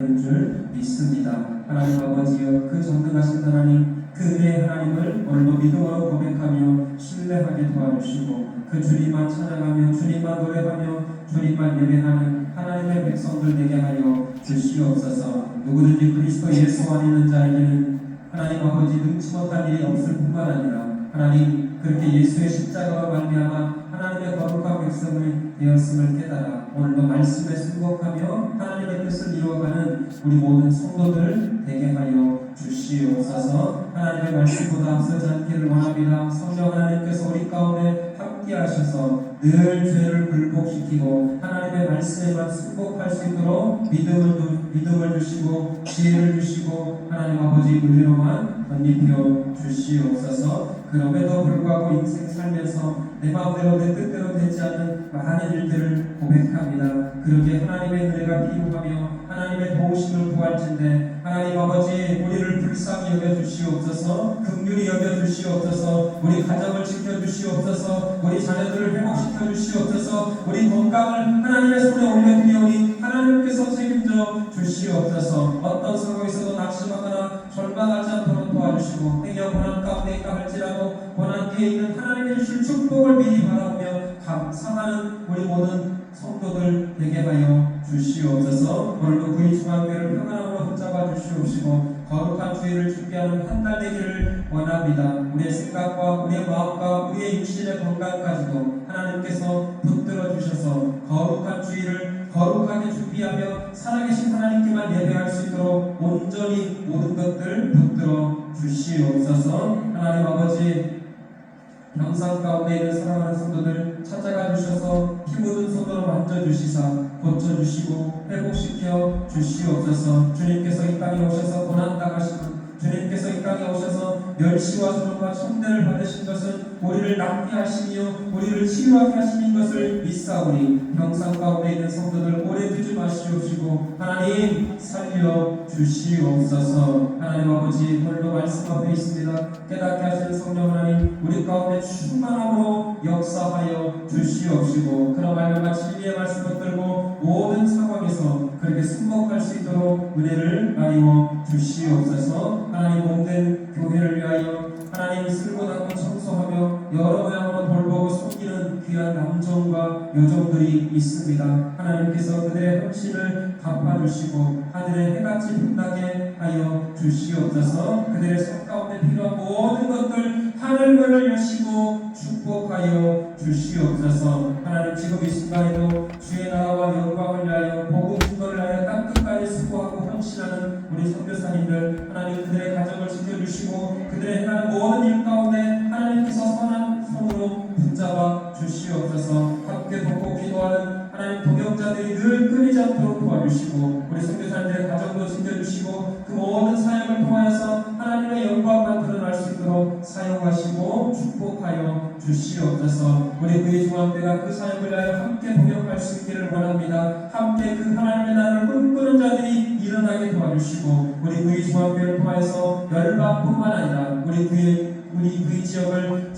줄 믿습니다. 하나님 아버지여, 그 전능하신 하나님, 그 은혜의 하나님을 오늘도 믿음으로 고백하며 신뢰하게 도와주시고, 그 주님만 찬양하며 주님만 노래하며 주님만 예배하는 하나님의 백성들 되게 하여 주시옵소서. 누구든지 그리스도 예수 안에 있는 자에게는 하나님 아버지 능치 못한 일이 없을 뿐만 아니라 하나님 그렇게 예수의 십자가와 말미암아 하나님의 거룩한 백성이 되었음을 깨달아 오늘도 말씀에 순복하며 하나님의 뜻을 이루어가는 우리 모든 성도들 되게 하여 주시옵소서. 하나님의 말씀보다 앞서지 않기를 원합니다. 성령 하나님께서 우리 가운데 함께 하셔서 늘 죄를 굴복시키고 하나님의 말씀에만 순복할 수 있도록 믿음을 주시고 지혜를 주시고 하나님 아버지 은혜로만 덧입혀 주시옵소서. 그럼에도 불구하고 인생 살면서 내 마음대로 내 뜻대로 되지 않는 많은 일들을 고백합니다. 그러기에 하나님의 은혜가 필요하며 하나님의 도우심을 구할진대 하나님 아버지 우리를 불쌍히 여겨주시옵소서. 긍휼히 여겨주시옵소서. 우리 가정을 지켜주시옵소서. 우리 자녀들을 회복시켜 주시옵소서. 우리 건강을 하나님의 손에 올려드리오니 하나님께서 책임져 주시옵소서. 어떤 상황에서도 낙심하거나 절망하지 않도록 도와주시고 행여 고난 가운데 있다 할지라도 고난 뒤에 있는 하나님의 주실 축복을 미리 바라보며 감사하는 우리 모든 성도들 되게 하여 주시옵소서. 오늘도 구이중앙교회를 평안함으로 붙잡아 주시옵시고 거룩한 주일을 준비하는 한 달 되기를 원합니다. 우리의 생각과 우리의 마음과 우리의 육신의 건강까지도 하나님께서 붙들어 주셔서 거룩한 주일을 거룩하게 준비하며 살아계신 하나님께만 예배할 수 있도록 온전히 모든 것들 붙들어 주시옵소서. 하나님 아버지 병상 가운데 있는 사랑하는 성도들 찾아가 주셔서 피 묻은 손으로 만져주시사 고쳐주시고 회복시켜 주시옵소서. 주님께서 이 땅에 오셔서 고난당하시고 주님께서 이 땅에 오셔서 멸시와 조롱과 천대를 받으신 것은 우리를 낫게 하시며 우리를 치유하게 하시는 것을 믿사오니 병상 가운데 있는 성도들 오래 두지 마시옵시고 하나님 살려 주시옵소서. 하나님 아버지 오늘도 말씀 앞에 있습니다. 깨닫게 하시는 성령 하나님 우리 가운데 충만함으로 역사하여 주시옵시고 그런 말과 진리의 말씀 붙들고 모든 상황에서 그렇게 승복할 수 있도록 은혜를 나누어 주시옵소서. 하나님 몸된 교회를 위하여 하나님 쓸고 닦고 청소하며 여러 모양으로 돌보고 섬기는 귀한 남종과 여종들이 있습니다. 하나님께서 그들의 헌신을 갚아주시고 하늘의 해같이 빛나게 하여 주시옵소서. 그들의 손 가운데 필요한 모든 것들 하늘문을 여시고 축복하여 주시옵소서. 하나님 지금 이 순간에도 주의 나라와 영광을 위하여 복음 증거를 위하여 땅끝까지 수고하고 헌신하는 우리 선교사님들 하나님 그들의 가정을 지켜주시고 그들의 행하는 모든 일 가운데 하나님께서 선한 손으로 붙잡아 주시옵소서. 함께 돕고 기도하는 하나님 동역자들이 늘 끊이지 않도록 도와주시고 우리 선교사님들의 가정도 지켜주시고 그 모든 사역을 통하여서 하나님의 영광만 드러날 수 있도록 사용하시고 축복하여 주시옵소서. 우리 구이중앙교회가 그 사역을 위하여 함께 동역할 수 있기를 원합니다. 함께 그 하나님의 나라를 꿈꾸는 자들이 일어나게 도와주시고 우리 구이중앙교회를 통하여서 열방뿐만 아니라 우리 구이 지역을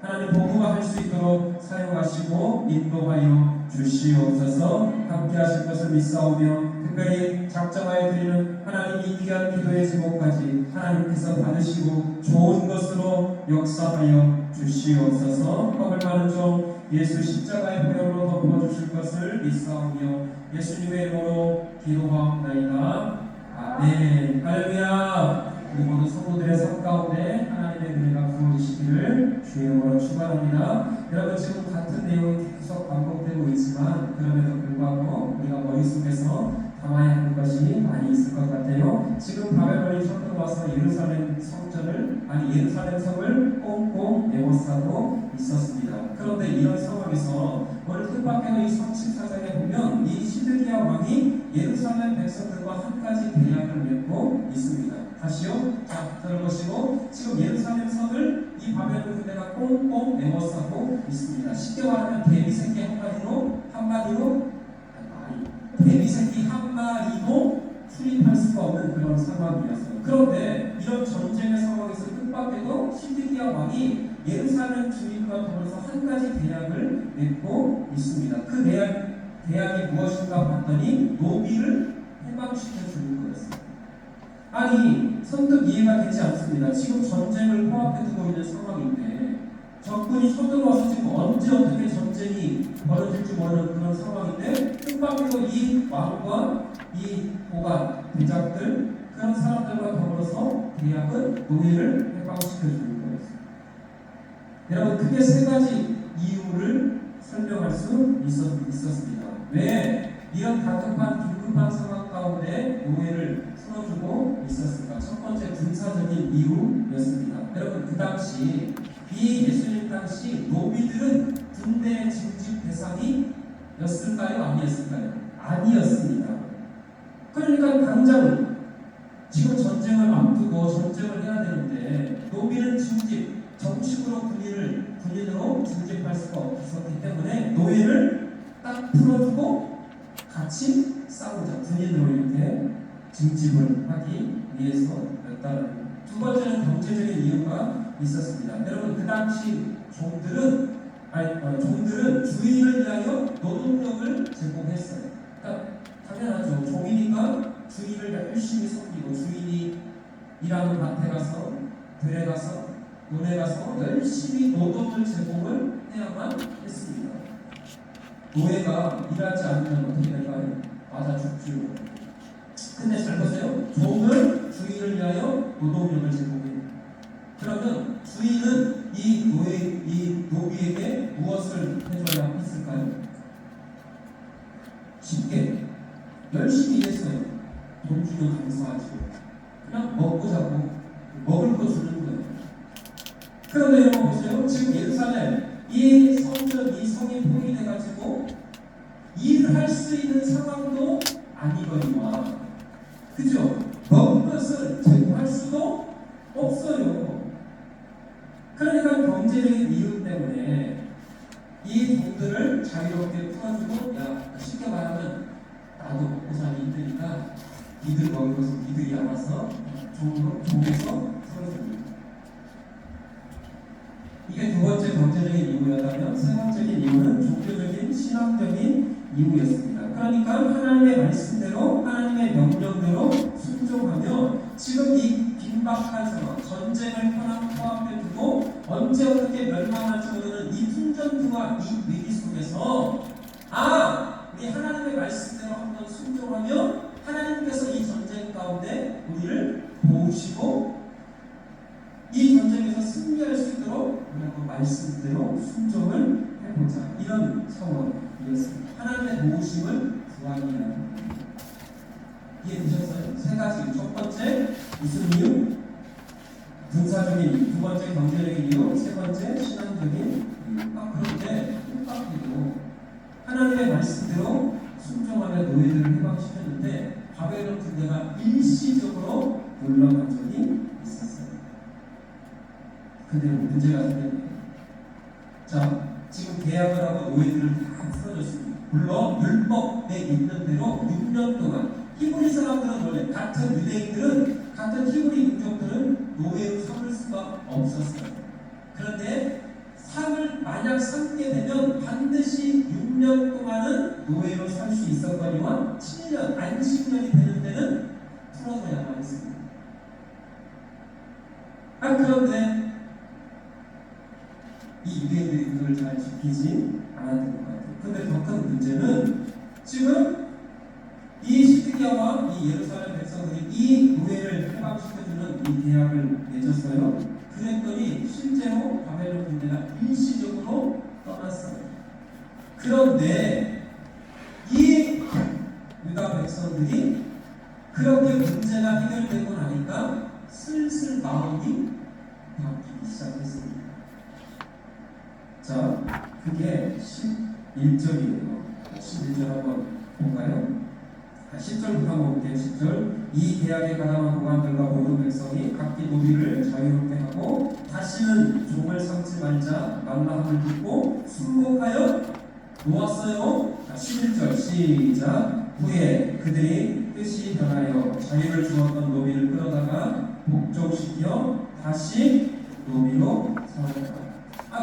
하나님 복음화할 수 있도록 사용하시고 인도하여 주시옵소서. 함께 하실 것을 믿사오며 특별히 작정하여 드리는 하나님 이 귀한 기도의 제목까지 하나님께서 받으시고 좋은 것으로 역사하여 주시옵소서. 허물 많은 종 예수 십자가의 보혈로 덮어주실 것을 믿사오며 예수님의 이름으로 기도하옵나이다. 아멘. 할렐루야. 우리 모든 성도들의 삶 가운데 하나님의 은혜가 부어지시기를 주의 이름으로 축원합니다. 여러분 지금 같은 내용이 계속 반복되고 있지만 그럼에도 불구하고 우리가 머릿속에서 담아야 하는 것이 많이 있을 것 같아요. 지금 바벨론이 쳐들어와서 예루살렘 성을 꽁꽁 에워싸고 있었습니다. 그런데 이런 상황에서 오늘 뜻밖에도 이 34장에 보면 이 시드기야 왕이 예루살렘 백성들과 한 가지 계약을 맺고 있습니다. 다시요. 자, 들어보시고 지금 예루살렘 성을 이 바벨론 군대가 꽁꽁 에워싸고 있습니다. 쉽게 말하면 돼지새끼 한 마리도 출입할 수가 없는 그런 상황이었어요. 그런데 이런 전쟁의 상황에서 뜻밖에도 시드기야 왕이 예루살렘 주민과 더불어서 한 가지 계약을 맺고 있습니다. 그 계약이 무엇인가 봤더니 노비를 해방시켜 주는 거였습니다. 아니, 선뜻 이해가 되지 않습니다. 지금 전쟁을 코앞에 두고 있는 상황인데 적군이 서둘러서 지금 언제 어떻게 전쟁이 벌어질지 모르는 그런 상황인데 뜻밖에도 이 왕과 이 고관, 대작들 그런 사람들과 더불어서 대약은 노예를 해방시켜 주는 거였습니다. 여러분, 크게 세 가지 이유를 설명할 수 있었습니다. 왜 이런 다급한 긴급한 상황 가운데 노예를 풀어주고 있었을까? 첫 번째, 군사적인 이유였습니다. 여러분, 그 당시 이 예수님 당시 노비들은 군대 징집 대상이었을까요? 아니었을까요? 아니었습니다. 그러니까 당장 지금 전쟁을 앞두고 전쟁을 해야 되는데 노비는 징집, 정식으로 군인으로 징집할 수가 없었기 때문에 노예를 딱 풀어주고 같이 싸우자, 군인으로 이렇게 징집을 하기 위해서였다는. 두 번째는 경제적인 이유가 있었습니다. 여러분, 그 당시 종들은 주인을 위하여 노동력을 제공했어요. 그러니까 당연하죠. 종이니까 주인을 열심히 섬기고 주인이 일하는 밭에 가서 들에 가서 논에 가서 열심히 노동을 제공을 해야만 했습니다. 노예가 일하지 않으면 어떻게 될까요? 맞아 죽죠. 근데 잘 보세요. 종은 주인을 위하여 노동력을 제공해요. 그러면 주인은 이 노비에게 무엇을 해줘야 했을까요? 쉽게 열심히 일했어요. 돈 주면 감사하죠. 그냥 먹고 자고 먹을 거 주는 거예요. 그런데 여러분 보세요. 지금 예루살렘 이 성전, 이 성이 포위돼가지고 일을 할 수 있는 상황도 아니거니와, 그죠? 먹은 것을 제공할 수도 없어요. 그러니까 경제적인 이유 때문에 이 돈들을 자유롭게 풀어주고, 야, 쉽게 말하면 나도 먹고 사기 힘드니까 니들 먹은 것을 니들이 알아서 종에서 풀어줍니다. 이게 두 번째 경제적인 이유였다면, 세 번째인 이유는 종교적인 신앙적인 이유였습니다. 그러니까 하나님의 말씀대로 하나님의 명령대로 순종하며 지금 이 긴박한 상황, 전쟁을 현황 코앞에 두고 언제 어떻게 멸망할지 모르는 이 풍전투와 이 위기 속에서 우리 하나님의 말씀대로 한번 순종하며 하나님께서 이 전쟁 가운데 우리를 도우시고 이 전쟁에서 승리할 수 있도록 우리가 그 말씀대로 순종을 해보자, 이런 차원이었습니다. 하나님의 도우심을 구하기라는 이해되셨어요? 세 가지. 첫 번째 무슨 이유? 군사적인 이유. 두 번째 경제적인 이유. 세 번째 신앙적인 이유. 그런데 똑같게도 하나님의 말씀대로 순종하며 노예들을 해방시켰는데 바벨론 군대가 일시적으로 물러간 적이 있었어요. 근데 문제가 생겼네요. 자, 지금 계약을 하고 노예들을 다 풀어줬습니다. 물론 율법에 있는 대로 6년 동안 히브리 사람들은 원래 같은 유대인들은, 같은 히브리 민족들은 노예로 삼을 수가 없었어요. 그런데 만약 삼게 되면 반드시 6년 동안은 노예로 살 수 있었거니와 7년, 안식년이 되는 데는 풀어줘야만 했습니다. 그런데 이 유대인들이 그걸 잘 지키지 않았던 것 같아요. 근데 더 큰 문제는 지금 이 시드기야와 이 예루살렘 백성들이 이 노예를 해방시켜주는 이 계약을 맺었어요. 그랬더니 실제로 바벨론 군대가 일시적으로 떠났어요. 그런데 이 유다 백성들이 그렇게 문제가 해결되고 나니까 슬슬 마음이 바뀌기 시작했습니다. 자, 그게 11절이에요. 11절 한번 볼까요? 10절부터 한번 볼게요. 10절. 이 계약에 가담한 고관들과 모든 백성이 각기 노비를 자유롭게 하고 다시는 종을 삼지 말자 말라함을 듣고 순복하여 놓았어요. 11절 시작. 후에 그들이 뜻이 변하여 자유를 주었던 노비를 끌어다가 복종시켜 다시 노비로 삼았다.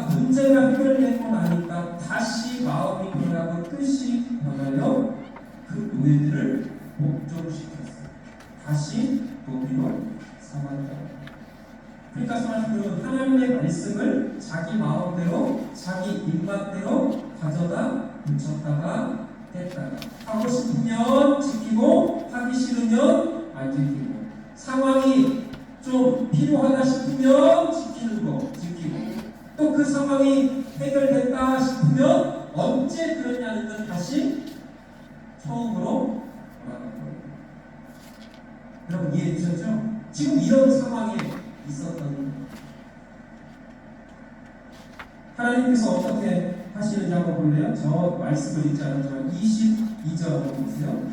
문제가 해결되고 나니까 다시 마음이 변하고 뜻이 변하여 그 노예들을 복종시켜 다시 노비로 삼았다. 그러니까 사람들은 하나님의 말씀을 자기 마음대로 자기 입맛대로 가져다 붙였다가 뗐다가 하고 싶으면 지키고 하기 싫으면 안 지키고 상황이 좀 필요하다 싶으면 지키는 거 지키고 또 그 상황이 해결됐다 싶으면 언제 그러냐는 건 다시 처음으로 돌아간 거예요. 여러분 이해해 주셨죠? 지금 이런 상황에 있었던 하나님께서 어떻게 하시는지 한번 볼래요? 저 말씀을 읽지 않았지만 22절 한번 보세요.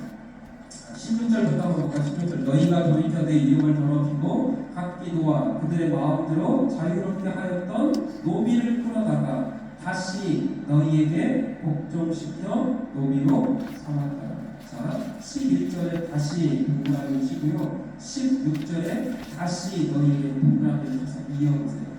16절부터 한번 볼까요? 16절 너희가 돌이켜 내 이름을 더럽히고 각 기도와 그들의 마음대로 자유롭게 하였던 노비를 끌어다가 다시 너희에게 복종시켜 노비로 삼았다. 자, 11절에 다시 동그라미를 치고요. 16절에 다시 너희에게 동그라미를 쳐서 이어보세요.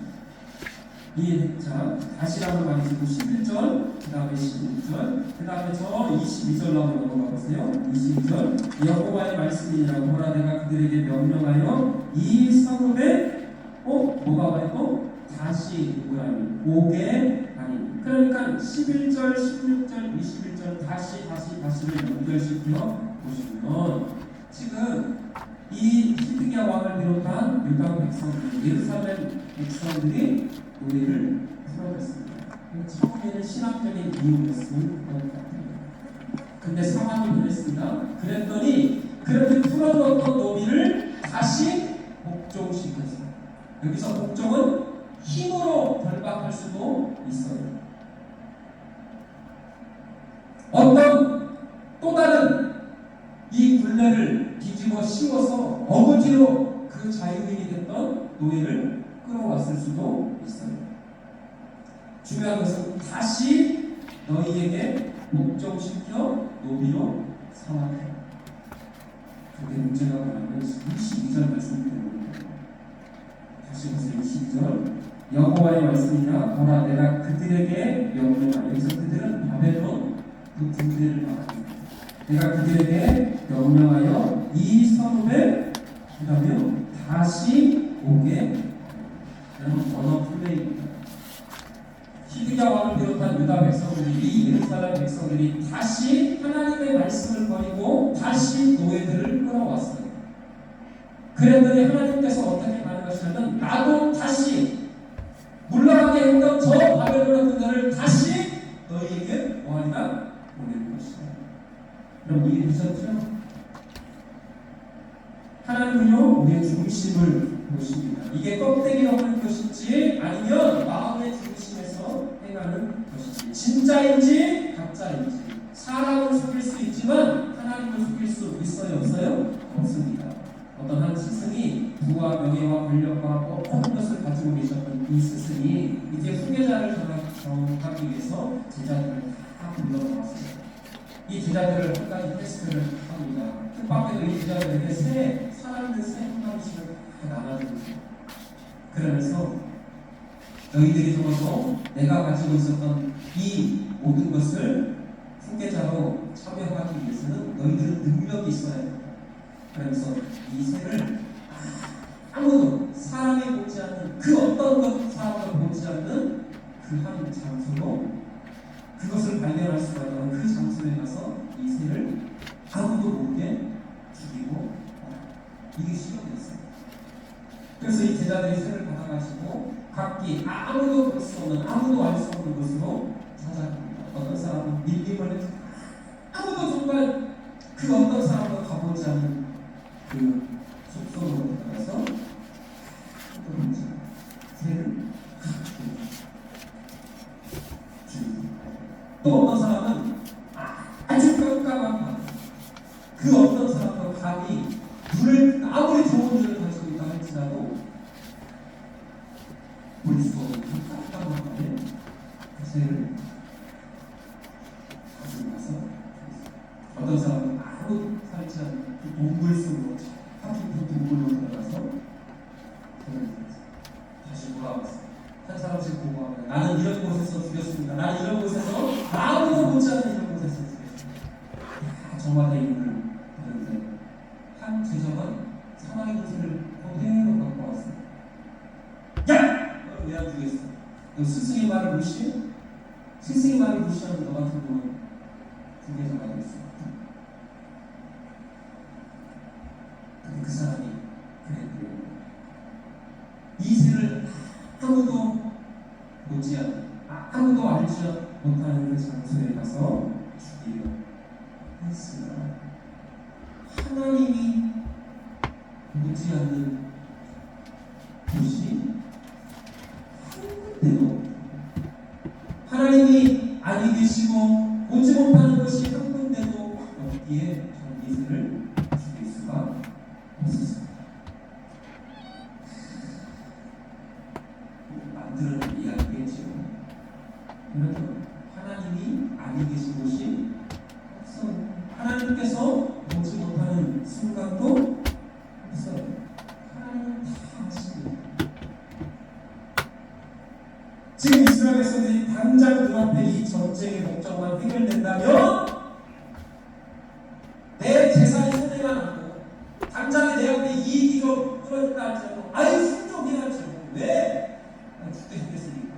자, 다시라는 말이 있고 11절, 그 다음에 16절, 그 다음에 저 22절로 한번 넘어가 보세요. 22절 여호와의 말씀이니라. 보라 내가 그들에게 명령하여 이 성읍에 뭐가 와있고 다시 동그라미 오게 하니. 그러니까 11절, 16절, 21절 다시를 연결시켜 보시면 지금 이 히드기야 왕을 비롯한 유다 백성들, 예루살렘 백성들이 노래를 풀어냈습니다. 처음에는 신학적인 이유였을 것 같아요. 근데 상황이 변했습니다. 그랬더니 그렇게 풀어놓았던 노비를 다시 복종시켰어요. 여기서 복종은 힘으로 결박할 수도 있어요. 어떤 또 다른 이 굴레를 뒤집어 씌워서 어거지로 그 자유인이 됐던 노예를 끌어왔을 수도 있어요. 중요한 것은 다시 너희에게 복종시켜 노비로 삼았다. 근데 문제가 뭐냐면 22절 말씀 때문입니다. 다시 보세요. 22절 여호와의 말씀이라. 보라 내가 그들에게 명령하여. 여기서 그들은 바벨론 그 군대를 말합니다. 내가 그들에게 명령하여 이 성읍에 그러면 다시 오게. 여러분 언어 플레이입니다. 히드기야 왕을 비롯한 유다 백성들이, 예루살렘 백성들이 다시 하나님의 말씀을 버리고 다시 노예들을 끌어왔어요. 그랬더니 하나님께서 어떻게 가능하시냐면 나도 다시 물러가게 했던 저 바벨론 군대를 다시 너희에게 뭐하리라? 보낼 것이다. 여러분 이해되셨죠? 하나님은요 우리의 중심을 보십니다. 이게 껍데기로 하는 것인지 아니면 마음의 중심에서 행하는 것인지, 진짜인지 가짜인지. 사람을 속일 수 있지만 하나님을 속일 수 있어요? 없어요? 없습니다. 어떤 한 스승이 부와 명예와 권력과 모든 것을 가지고 계셨던 이 스승이 이제 후계자를 정하기 위해서 제자들을 다 불러모았어요. 이 제자들을 한 가지 테스트를 합니다. 뜻밖에도 이 제자들에게 살아있는 새 한 마리씩을 다 나눠줍니다. 그러면서 너희들이 적어도 내가 가지고 있었던 이 모든 것을 후계자로 참여하기 위해서는 너희들은 능력이 있어야 합니다. 그러면서 이 새를 아무도 사람이 보지 않는 그 어떤 것 사람도 보지 않는 그 한 장소로 그것을 발견할 수가 있는 그 장소에 가서 이 새를 아무도 모르게 죽이고 이게 시험이었어요. 그래서 이 제자들이 새를 받아가지고 각기 아무도 볼 수 없는, 아무도 알 수 없는 곳으로 찾아갑니다. 어떤 사람은 밀림을 해서 아무도 정말 그 어떤 사람도 가보지 않은 그 숲속으로 들어가서 새를 또 어떤 사람은 아주 깜깜한 밤, 그 어떤 사람도 감히 눈을 아무리 좋은 눈을 가지고 있다 할지라도 볼 수 없는 그 깜깜한 밤에 그 새를 가지고 가서 어떤 사람은 아무 살지 않는 그 동굴 속으로 하필 그 동굴로 들어가서 다시 돌아왔어요. 한 사람씩 보고합니다. 나는 이런 곳에서 죽였습니다. 나는 이런 곳에서 아무도 보지 않는 이런 곳에서 죽였습니다. 저마다 이름을 부르는데 한 제자가 사망의 문제를 그대로 갖고 왔어. 야! 너를 왜 안 주겠어? 너 스승의 말을 무시해? 스승의 말을 무시하는 너 같은 놈은 중개자가 될 수 없다. 근데 그 사람이 그랬대요. 이세를 아무도 보지 않는, 아무도 알지 못하는 그 장소에 가서 죽이려 했으나 하나님이 보지 않는 곳이 한 군데도, 하나님이 아니 계시고 보지 못하는 것이 한 군데도 없기에 저 이세를 죽일 수가 없었습니다. 만들어낸 이야기겠죠. 여러분, 하나님이 아니 계신 곳이 없어요. 하나님께서 보지 못하는 순간도 없어요. 하나님은 다 아십니다. 지금 이스라엘 백성들이 당장 눈앞에 이 전쟁의 목적만 해결된다면 내 재산이 손해가 나고 당장에 내 앞에 이익이 좀 떨어진다 할지라도 아예 순종해야죠. 왜? 죽게 생겼으니까.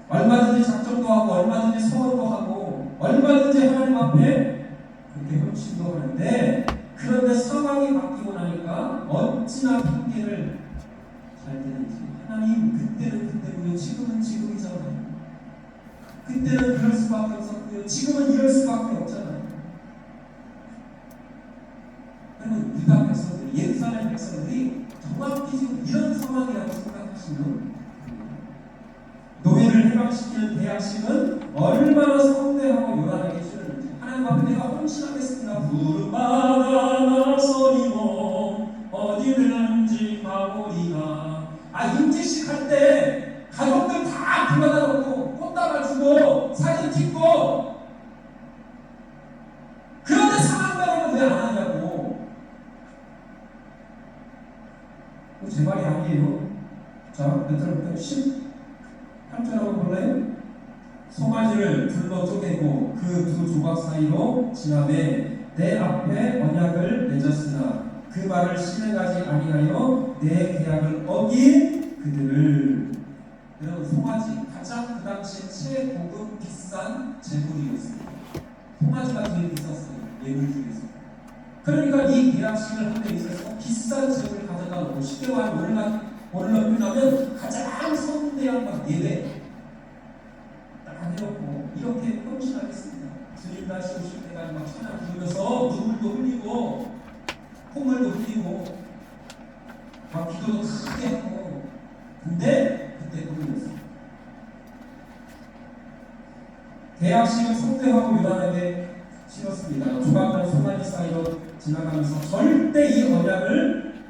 얼마든지 작정도 하고 얼마든지 소원도 하고 얼마든지 하나님 앞에 그렇게 헌신도 하는데, 그런데 상황이 바뀌고 나니까 어찌나 핑계를 잘 되는지. 하나님, 그때는 그때고요, 지금은 지금이잖아요. 그때는 그럴 수밖에 없었고요, 지금은 이럴 수밖에 없잖아요. 그러면 유다 백성들, 예루살렘 백성들이 정확히 지금 이런 상황이라고 생각하시는, 노예를 해방시키는 대항식은 얼마나 성대하고 요란하게 치르는지. 하나님 앞에 내가 헌신하겠습니다. 푸른 바다 나서리고 어디든지 가보리라. 임재식 할 때 가족들 다 불러다 놓고 꽃다발 주고 사진 찍고, 그런데 상황별로는 왜 안 하냐고. 제 말이 아니에요. 자, 몇 절부터 18절하고 볼래요? 송아지를 둘러 쪼개고 그 두 조각 사이로 지나매 내 앞에 언약을 맺었으나 그 말을 실행하지 아니하여 내 계약을 어긴 그들을. 여러분, 송아지 가장 그 당시에 최고급 비싼 재물이었습니다. 송아지가 제일 비쌌어요, 예물 중에서. 그러니까 이 계약식을 하는 데 있어서 비싼 재물을 가져다 놓고, 쉽게 말하면 오늘날 표현하면 가장 성대한 막 예배 딱 해놓고 이렇게 헌신하겠습니다. 주님 다시 오실 때까지 막 찬양 부르면서 눈물도 흘리고 콧물도 흘리고 막 기도도 크게 하고. 근데 그때 꿈이었어요. 계약식은 성대하고 요란하게 치렀습니다. 조각난 소나기 사이로 지나가면서 절대 이 언약을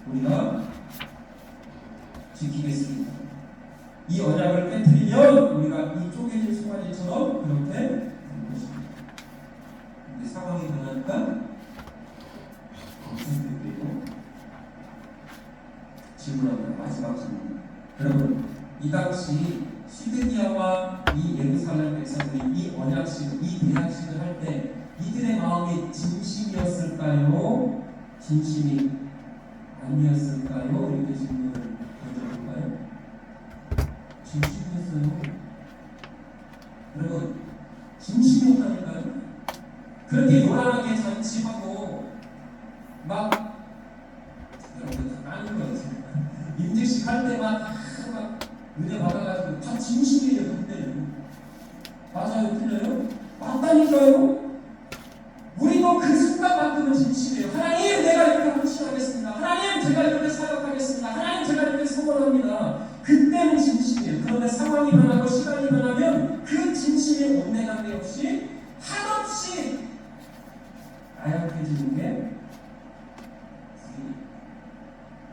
우리가 지키겠습니다. 이 언약을 깨뜨리면 우리가 이 쪼개진 송아지처럼 그렇게 되는 것입니다. 근데 상황이 변하니까 걱정되고 질문합니다. 마지막 질문. 여러분, 이 당시 시드기야와 이 예루살렘 백성들이 이 언약식을, 이 대약식을 할 때 이들의 마음이 진심이었을까요? 진심이 아니었을까요? 이렇게 질문을 던져볼까요? 진심이었어요. 여러분, 진심이었다니까요. 그렇게 요란하게 잔치하고 막 여러분 다 까는 거예요. 임직식 할 때만 막 은혜 받아가지고 다 진심이에요. 그때는. 맞아요? 틀려요? 맞다니까요. 우리도 그 순간만큼은 진심이에요. 하나님, 내가 이렇게 헌신하겠습니다. 하나님, 제가 이렇게 사역하겠습니다. 하나님, 제가 이렇게 소원합니다. 그때는 진심이에요. 그런데 상황이 변하고 시간이 변하면 그 진심이 온내관계 없이 한없이 나약해지는 게,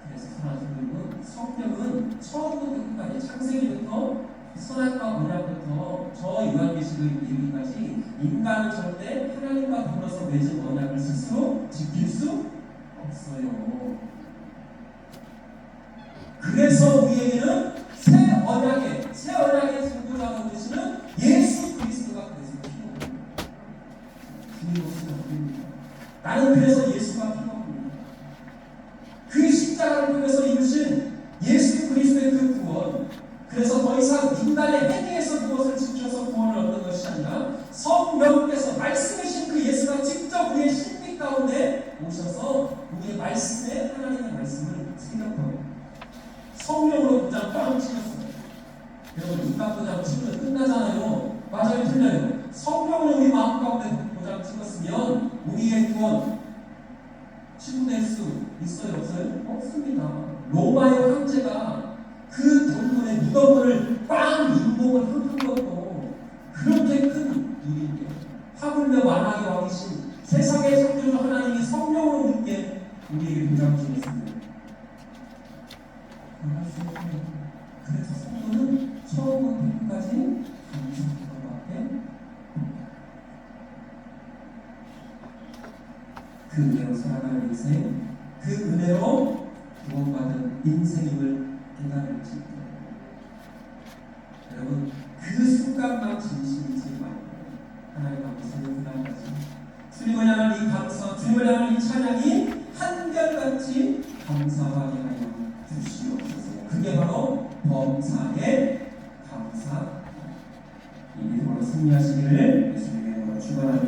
그래서 선하신 성경은 처음부터 끝까지, 창세기부터 선악과 언약부터 저 요한계시록 이르기까지 인간은 절대 하나님과 더불어서 맺은 언약을 스스로 지킬 수 없어요. 그래서 우리에게는 새 언약의 선구자가 되시는 예수 그리스도가 그래서 필요합니다. 주님으로서 필요합니다. 나는 그래서 예수가 필요합니다. 생겼거든요. 성령으로 도장 빵 찍었어요. 여러분 눈감 도장 치면 끝나잖아요. 맞아요, 틀려요? 성령으로 우리 마음 가운데 도장 찍었으면 우리의 구원 치부될 수 있어요, 없어요? 없습니다. 로마의 황제가 그 돌문에 무덤을 빵 인공을 한 것도 그렇게 큰 일인데 하물며 만왕의 왕이신 세상의 창조주 하나님이 성령으로 우리에게 도장 찍었습니다. 그래서 성도는 처음부터 끝까지 감사할 것밖에 그 은혜로 살아가는 인생, 그 은혜로 구원받은 인생임을 깨달을지 여러분 그 순간만 진심이지 말고 하나님 앞에서 그날까지 주님을 향한 이 감사, 주님을 향한 이 찬양이 한결같이 감사하게 하여 주시옵소서. 그게 바로 범사의 감사. 이 믿음으로 승리하시기를 예수님의 이름으로 축원합니다.